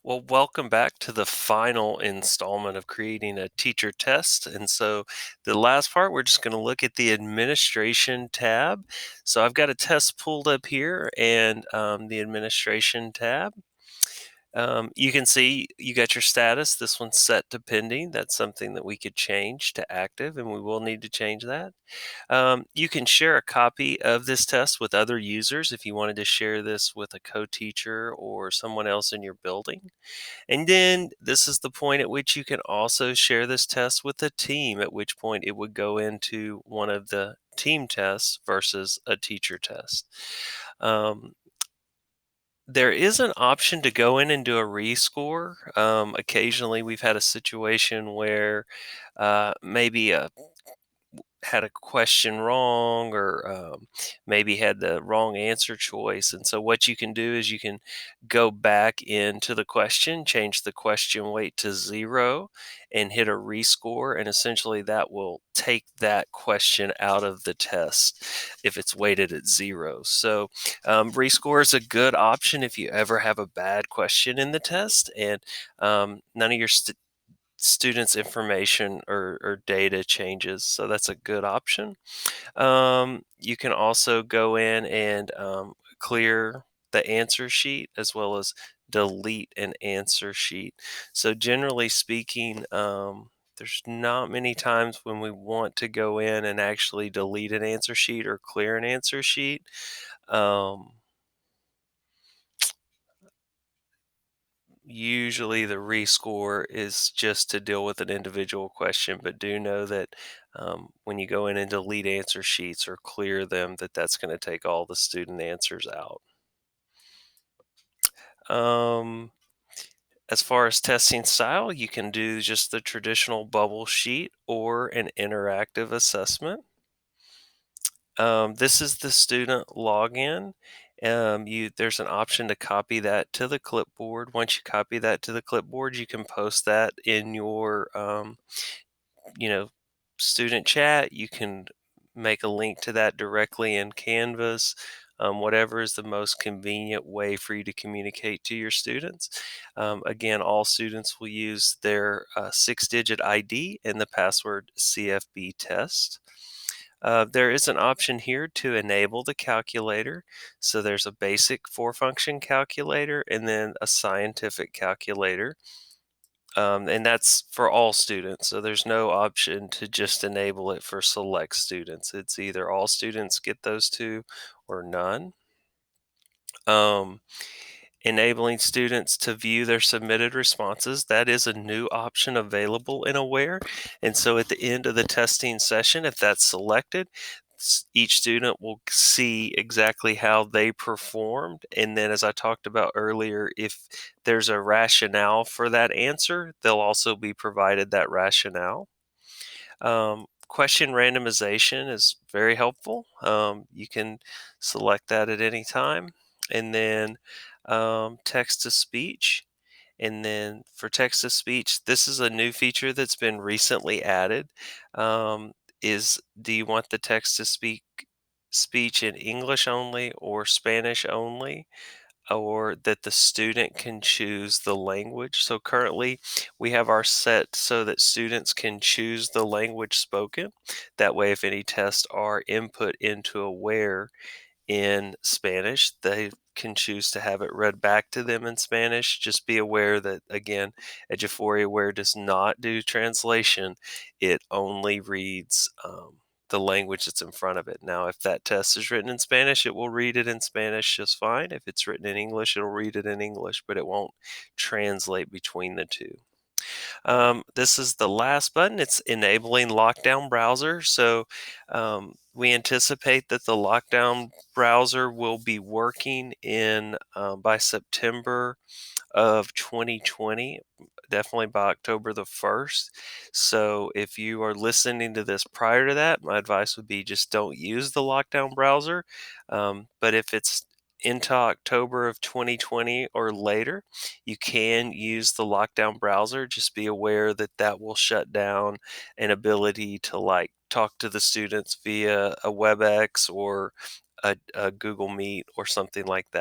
Well, welcome back to the final installment of creating a teacher test. And so, the last part, we're just going to look at the administration tab. So, I've got a test pulled up here and the administration tab. You can see you got your status. This one's set to pending. That's something that we could change to active, and we will need to change that. You can share a copy of this test with other users if you wanted to share this with a co teacher or someone else in your building. And then this is the point at which you can also share this test with a team, at which point it would go into one of the team tests versus a teacher test. Um, there is an option to go in and do a rescore. Occasionally, we've had a situation where maybe a had a question wrong or maybe had the wrong answer choice. And so, what you can do is you can go back into the question, change the question weight to 0, and hit a rescore. And essentially, that will take that question out of the test if it's weighted at 0. So, rescore is a good option if you ever have a bad question in the test and none of your students' information or data changes. So that's a good option. You can also go in and clear the answer sheet as well as delete an answer sheet. So generally speaking, there's not many times when we want to go in and actually delete an answer sheet or clear an answer sheet. Um, Usually the rescore is just to deal with an individual question, but do know that when you go in and delete answer sheets or clear them, that's going to take all the student answers out. Um, as far as testing style, you can do just the traditional bubble sheet or an interactive assessment. This is the student login. There's an option to copy that to the clipboard. Once you copy that to the clipboard, you can post that in your you know, student chat. You can make a link to that directly in Canvas. Whatever is the most convenient way for you to communicate to your students. Again, all students will use their 6-digit ID and the password CFB test. There is an option here to enable the calculator. So there's a basic 4-function calculator and then a scientific calculator. And that's for all students. So there's no option to just enable it for select students. It's either all students get those two or none. Um, Enabling students to view their submitted responses. That is a new option available in Aware. And so at the end of the testing session, if that's selected, each student will see exactly how they performed. And then, as I talked about earlier, if there's a rationale for that answer, they'll also be provided that rationale. Question randomization is very helpful. You can select that at any time. And then text to speech. And then for text to speech, this is a new feature that's been recently added. Is do you want the text to speech in English only or Spanish only? Or that the student can choose the language. So currently we have our set so that students can choose the language spoken. That way, if any tests are input into Aware in Spanish, they can choose to have it read back to them in Spanish. Just be aware that, again, Eduphoria Aware does not do translation, it only reads the language that's in front of it. Now, if that test is written in Spanish, it will read it in Spanish just fine. If it's written in English, it'll read it in English, but it won't translate between the two. This is the last button. It's enabling lockdown browser. So we anticipate that the lockdown browser will be working in by September of 2020, definitely by October the 1st. So if you are listening to this prior to that, my advice would be just don't use the lockdown browser. But if it's into October of 2020 or later, you can use the lockdown browser. Just be aware that that will shut down an ability to like talk to the students via a WebEx or a Google Meet or something like that.